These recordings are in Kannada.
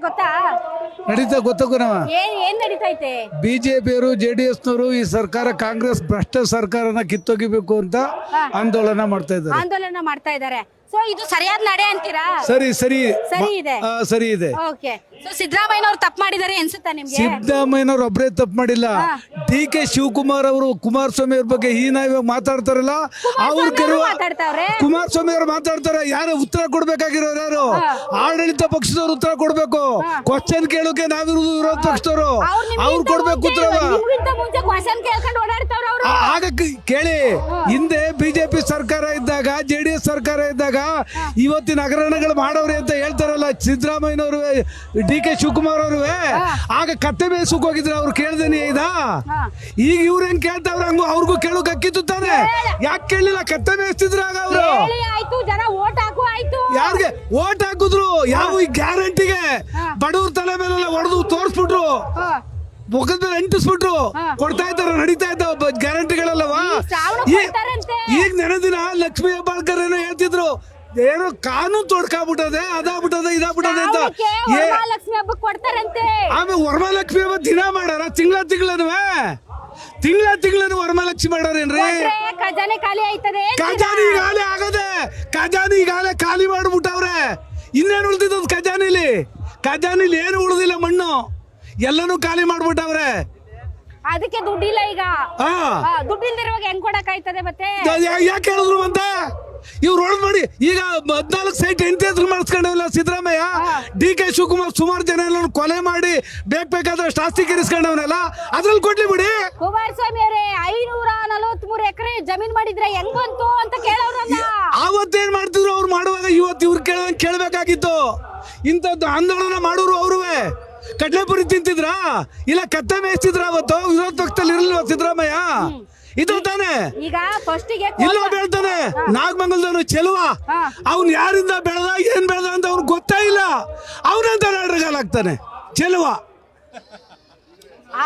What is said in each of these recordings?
ಗೊತ್ತಾ? ನಡೀತಾ ಗೊತ್ತಕ್ಕೂನವ. ಏನ್ ನಡೀತೈತೆ? ಬಿಜೆಪಿಯವರು ಜೆಡಿಎಸ್ನವರು ಈ ಸರ್ಕಾರ ಕಾಂಗ್ರೆಸ್ ಭ್ರಷ್ಟ ಸರ್ಕಾರನ ಕಿತ್ತೊಗಿಬೇಕು ಅಂತ ಆಂದೋಲನ ಮಾಡ್ತಾ ಇದ್ದಾರೆ. ಆಂದೋಲನ ಮಾಡ್ತಾ ಇದ್ದಾರೆ. ಸೊ ಇದು ಸರಿಯಾದ ನಡೆ ಅಂತೀರಾ? ಸರಿ ಸರಿ ಸರಿ ಇದೆ. ಸರಿ ಇದೆ. ಓಕೆ. ಸೊ ಸಿದ್ದರಾಮಯ್ಯನವರು ತಪ್ಪು ಮಾಡಿದ್ದಾರೆ ಅನ್ಸುತ್ತಾ ನಿಮ್ಗೆ? ಸಿದ್ದರಾಮಯ್ಯನವರು ಒಬ್ಬರೇ ತಪ್ಪು ಮಾಡಿಲ್ಲ. ಡಿ.ಕೆ. ಶಿವಕುಮಾರ್ ಅವರು ಕುಮಾರಸ್ವಾಮಿ ಅವ್ರ ಬಗ್ಗೆ ಹೀನಾಯವಾಗಿ ಮಾತಾಡ್ತಾರಲ್ಲ, ಅವ್ರ ಕುಮಾರಸ್ವಾಮಿ ಅವರು ಮಾತಾಡ್ತಾರೆ. ಯಾರು ಉತ್ತರ ಕೊಡ್ಬೇಕಾಗಿರೋರು? ಯಾರು ಆಡಳಿತ ಪಕ್ಷದವ್ರು ಉತ್ತರ ಕೊಡ್ಬೇಕು. ಕ್ವಶನ್ ಕೇಳೋಕೆ ನಾವಿರುವುದು ವಿರೋಧ ಪಕ್ಷದವರು, ಅವ್ರು ಕೊಡ್ಬೇಕು ಉತ್ತರ. ಆಗ ಕೇಳಿ, ಹಿಂದೆ ಬಿಜೆಪಿ ಸರ್ಕಾರ ಇದ್ದಾಗ, ಜೆಡಿಎಸ್ ಸರ್ಕಾರ ಇದ್ದಾಗ ಇವತ್ತಿನ ಹಗರಣಗಳು ಮಾಡೋರು ಅಂತ ಹೇಳ್ತಾರಲ್ಲ ಸಿದ್ದರಾಮಯ್ಯನವರು, ಡಿ.ಕೆ. ಶಿವಕುಮಾರ್ ಅವರು, ಆಗ ಕತ್ತೆ ಮೇಸಕ್ ಹೋಗಿದ್ರು. ಅವ್ರು ಕೇಳ್ದೇನೆ ಈಗ ಇವ್ರೇನ್ ಕೇಳ್ತಾವ್ರ? ಹಂಗು ಅವ್ರಿಗೂ ಕೇಳೋಕ್ ಅಕ್ಕಿತ್ತು ತಾನೆ. ಯಾಕೆ ಕೇಳಲಿಲ್ಲ? ಕತ್ತೆ ಮೇಯಿಸ್ತಿದ್ರು ಆಗ ಅವರು. ಯಾರಿಗೆ ಓಟ್ ಹಾಕಿದ್ರು? ಯಾವ ಗ್ಯಾರಂಟಿಗೆ ಬಡವ್ರ ತಲೆ ಮೇಲೆಲ್ಲ ಹೊಡೆದು ತೋರಿಸ್ಬಿಟ್ರು, ಮುಖದ ಮೇಲೆ ಅಂಟಿಸ್ಬಿಟ್ರು. ಕೊಡ್ತಾ ಇದ್ದಾರ, ನಡೀತಾ ಇದ್ದಾವ ಗ್ಯಾರಂಟಿಗಳಲ್ಲವಾ. ಈಗ ನೆನೆ ದಿನ ಲಕ್ಷ್ಮೀ ಹೆಬ್ಬಾಳ್ಕರ್ ಏನೋ ಹೇಳ್ತಿದ್ರು, ಏನೋ ಕಾನೂನು ತೊಡ್ಕಾಬಿಟ್ಟದೆ, ಅದಾಗ್ಬಿಟ್ಟದೆ, ಇದಾಗ್ಬಿಟ್ಟದೆ ಅಂತ. ಆಮೇಲೆ ವರಮಹಾಲಕ್ಷ್ಮಿ ಹಬ್ಬ ದಿನ ಮಾಡಾರ? ತಿಂಗಳನು ವರಮಹಾಲಕ್ಷ್ಮಿ ಮಾಡಾರೇನ್ರಿ? ಖಜಾನೆ ಈಗಾಗಲೇ ಆಗದೆ, ಖಜಾನೆ ಈಗಾಗಲೇ ಖಾಲಿ ಮಾಡ್ಬಿಟ್ಟವ್ರೆ. ಇನ್ನೇನು ಉಳ್ದಿದ್ದು ಖಜಾನಿಲಿ? ಖಜಾನಿಲಿ ಏನು ಉಳ್ದಿಲ್ಲ, ಮಣ್ಣು ಎಲ್ಲನೂ ಖಾಲಿ ಮಾಡ್ಬಿಟ್ಟವ್ರೆ. ಅದಕ್ಕೆ ದುಡ್ಡಿಲ್ಲ. ಈಗ ದುಡ್ಡಿಲ್ದಿರುವಾಗ ಹೆಂಗ್ ಕೊಡಕ್ ಆಯ್ತದೆ? ಮತ್ತೆ ಯಾಕೆ ಹೇಳಿದ್ರು ಅಂತ ಇವ್ರು ಹೊಡೆದ್ ನೋಡಿ. ಈಗ 14 ಸೈಟ್ ಎಂಟ್ರಿ ಮಾಡಿಸ್ಕೊಂಡವಲ್ಲ ಸಿದ್ದರಾಮಯ್ಯ. ಡಿ.ಕೆ. ಶಿವಕುಮಾರ್ ಸುಮಾರು ಜನ ಎಲ್ಲ ಕೊಲೆ ಮಾಡಿ ಬೇಕಾದಷ್ಟು ಆಸ್ತಿ ಕಿರಿಸ್ಕೊಂಡವನಲ್ಲ, ಅದ್ರಲ್ಲಿ ಕೊಡ್ಲಿ ಬಿಡಿ. ಕುಮಾರಸ್ವಾಮಿ ಅವರೇ 543 ಎಕರೆ ಜಮೀನ್ ಮಾಡಿದ್ರೆ ಹೆಂಗ್ ಬಂತು ಅಂತ ಕೇಳೋರಲ್ಲ. ಅವತ್ತೇನ್ ಮಾಡ್ತಿದ್ರು ಅವ್ರು ಮಾಡುವಾಗ? ಇವತ್ತು ಇವ್ರು ಕೇಳಬೇಕಾಗಿತ್ತು. ಇಂಥದ್ದು ಆಂದೋಲನ ಮಾಡೋರು ಅವ್ರುವೆ. ಕಡ್ಲೆಪುರಿ ತಿಂತಿದ್ರ ಇಲ್ಲ ಕತ್ತೆ ಮೇಯಿಸ್ತಿದ್ರ? ಅವತ್ತು ವಿರೋಧ ಪಕ್ಷದಲ್ಲಿ ಇರಲಿಲ್ವ ಸಿದ್ದರಾಮಯ್ಯ? ಇದು ತಾನೆ. ಈಗ ಫಸ್ಟಿಗೆ ಇಲ್ಲ ಬೆಳ್ತಾನೆ ನಾಗಮಂಗಲದವನು ಚೆಲುವ, ಅವ್ನು ಯಾರಿಂದ ಬೆಳೆದ ಏನ್ ಬೆಳೆದ ಅಂತ ಅವ್ನು ಗೊತ್ತೇ ಇಲ್ಲ. ಅವನಂತ ನಾಡಗಾಲಾಗ್ತಾನೆ ಚೆಲುವ.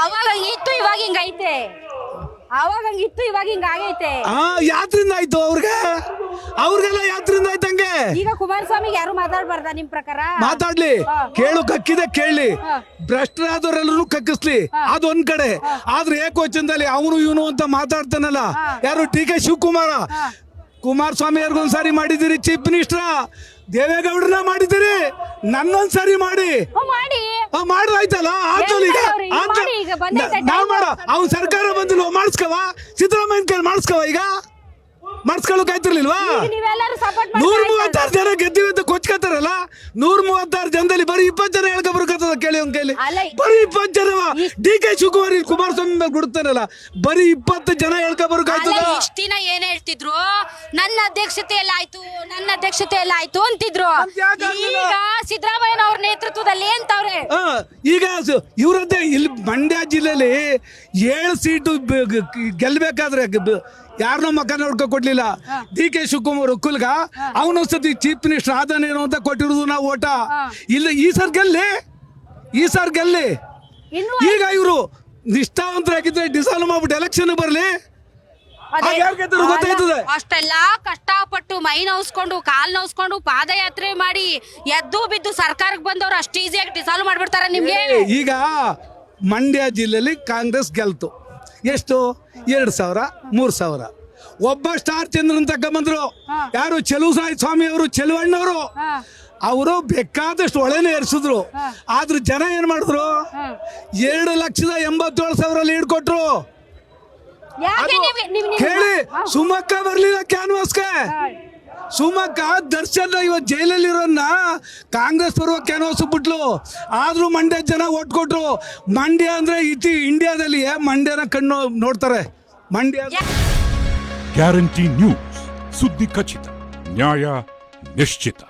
ಅವಾಗ ಇತ್ತು, ಇವಾಗ ಹಿಂಗೈತೆ. ಅವಾಗ ಹಂಗಿತ್ತು, ಇವಾಗ ಹಿಂಗ ಆಗೈತೆ. ಯಾತ್ರಿಂದ ಆಯ್ತು ಅವ್ರಿಗೆಲ್ಲ ಯಾತ್ರಿಂದ ಆಯ್ತಂಗೆ. ಈಗ ಕುಮಾರಸ್ವಾಮಿ ಯಾರು ಮಾತಾಡ್ಬಾರ್ದ ನಿಮ್ ಪ್ರಕಾರ? ಮಾತಾಡ್ಲಿ, ಕೇಳು ಕಕ್ಕಿದೆ ಕೇಳಲಿ. ಭ್ರಷ್ಟರಾದವರೆಲ್ಲರೂ ಕಕ್ಕಿಸ್ಲಿ, ಅದೊಂದ್ ಕಡೆ. ಆದ್ರೆ ಏಕವಚನದಲ್ಲಿ ಅವನು ಇವನು ಅಂತ ಮಾತಾಡ್ತಾನಲ್ಲ ಯಾರು? ಡಿ.ಕೆ. ಶಿವಕುಮಾರ. ಕುಮಾರಸ್ವಾಮಿ ಅವ್ರಿಗೊಂದ್ಸಾರಿ ಮಾಡಿದಿರಿ ಚೀಫ್ ಮಿನಿಸ್ಟರ್, ದೇವೇಗೌಡರನ್ನ ಮಾಡಿದಿರಿ, ನನ್ನೊಂದ್ಸರಿ ಮಾಡಿ ಆಯ್ತಲ್ಲ. ನಾವ್ ಮಾಡೋ ಅವ್ನ ಸರ್ಕಾರ ಬಂದಿಲ್ವ? ಮಾಡಿಸ್ಕವ ಸಿದ್ದರಾಮಯ್ಯನ ಕೈಲಿ ಮಾಡಿಸ್ಕವ. ಈಗ ಮಾಡಿಸ್ಕೊಳ್ಳೋಕೆ ಆಯ್ತಿರ್ಲಿಲ್ವಾ? 136 ಜನ ಗೆದ್ದಿವಿ ಅಂತ ಕೊಚ್ಕೋತಾರಲ್ಲ. 136 ಜನದಲ್ಲಿ ಬರೀ 20 ಜನ ಹೇಳ್ಕೊಬರ್ಕತ್ತದ. ಕೇಳಿ ಅವ್ನ ಕೈಲಿ ಬರೀ 20 ಜನ. ಡಿ.ಕೆ. ಶಿವಕುಮಾರ್ ಕುಮಾರಸ್ವಾಮಿ ಮೇಲೆ ಕೊಡುತ್ತಾನಲ್ಲ, ಬರೀ 20 ಜನ ಹೇಳ್ಕೊಬರ್ಕಾಯ್ತದ. ಇಷ್ಟ ದಿನ ಏನ್ ಹೇಳ್ತಿದ್ರು? ನನ್ನ ಅಧ್ಯಕ್ಷತೆಯಲ್ಲಿ ಆಯ್ತು ಅಂತಿದ್ರು. ಈಗ ಸಿದ್ದರಾಮಯ್ಯನವ್ರ ನೇತೃತ್ವದಲ್ಲಿ ಅಂತವ್ರೆ. ಈಗ ಇವ್ರದ್ದೇ ಇಲ್ಲಿ ಮಂಡ್ಯ ಜಿಲ್ಲೆಯಲ್ಲಿ 7 ಸೀಟು ಗೆಲ್ಬೇಕಾದ್ರೆ ಯಾರನ್ನೋ ಮಕ್ಕ ನೋಡ್ಕೊ ಕೊಡ್ಲಿಲ್ಲ. ಡಿ.ಕೆ. ಶಿವಕುಮಾರ್ ಒಕ್ಕಲ್ಗ ಅವನೊಂದ್ಸತಿ ಚೀಫ್ ಮಿನಿಸ್ಟರ್ ಆದನೇನು ಅಂತ ಕೊಟ್ಟಿರೋದು ನಾವು ಓಟ. ಇಲ್ಲ ಈ ಸಾರ್ ಗೆಲ್ಲಿ. ಈಗ ಇವರು ನಿಷ್ಠಾವಂತರಾಗಿದ್ರೆ ಡಿಸಾಲ್ವ್ ಮಾಡ್ಬಿಟ್ಟು ಎಲೆಕ್ಷನ್ ಬರ್ಲಿ, ಗೊತ್ತಾಯ್ತದೆ. ಅಷ್ಟೆಲ್ಲ ಕಷ್ಟಪಟ್ಟು ಮೈ ನೋಸ್ಕೊಂಡು ಕಾಲ್ ನೋಸ್ಕೊಂಡು ಪಾದಯಾತ್ರೆ ಮಾಡಿ ಎದ್ದು ಬಿದ್ದು ಸರ್ಕಾರಕ್ಕೆ ಬಂದವರು ಅಷ್ಟು ಈಸಿಯಾಗಿ ಡಿಸಾಲ್ವ್ ಮಾಡ್ಬಿಡ್ತಾರ ನಿಮ್ಗೆ? ಈಗ ಮಂಡ್ಯ ಜಿಲ್ಲೆಯಲ್ಲಿ ಕಾಂಗ್ರೆಸ್ ಗೆಲ್ತು. ಎಷ್ಟು? 2,000 3,000. ಒಬ್ಬ ಸ್ಟಾರ್ ಚಂದ್ರನ್ ತಗೊಂಬಂದ್ರು. ಯಾರು? ಚೆಲುವಸಾಯಿ ಸ್ವಾಮಿ ಅವರು, ಚೆಲುವಣ್ಣವರು. ಅವರು ಬೇಕಾದಷ್ಟು ಒಳೆನೇ ಏರ್ಸಿದ್ರು. ಆದ್ರೂ ಜನ ಏನ್ ಮಾಡಿದ್ರು? 2,87,000 ಲೀಡ್ ಕೊಟ್ರು. ಕೇಳಿ, ಸುಮಕ್ಕ ಬರ್ಲಿಲ್ಲ ಕ್ಯಾನ್ವಾಸ್ಗೆ. ಸುಮಕ್ಕ ದರ್ಶನ್ ಇವತ್ತು ಜೈಲಲ್ಲಿರೋನ್ನ ಕಾಂಗ್ರೆಸ್ ಬರುವ ಕ್ಯಾನ್ವಾಸ್ ಬಿಟ್ಲು. ಆದ್ರೂ ಮಂಡ್ಯ ಜನ ಓಟ್ ಕೊಟ್ರು. ಮಂಡ್ಯ ಅಂದ್ರೆ ಇಂಡಿಯಾದಲ್ಲಿ ಮಂಡ್ಯನ ಕಣ್ಣು ನೋಡ್ತಾರೆ. ಮಂಡ್ಯ ಗ್ಯಾರಂಟಿ ನ್ಯೂಸ್, ಸುದ್ದಿ ಖಚಿತ, ನ್ಯಾಯ ನಿಶ್ಚಿತ.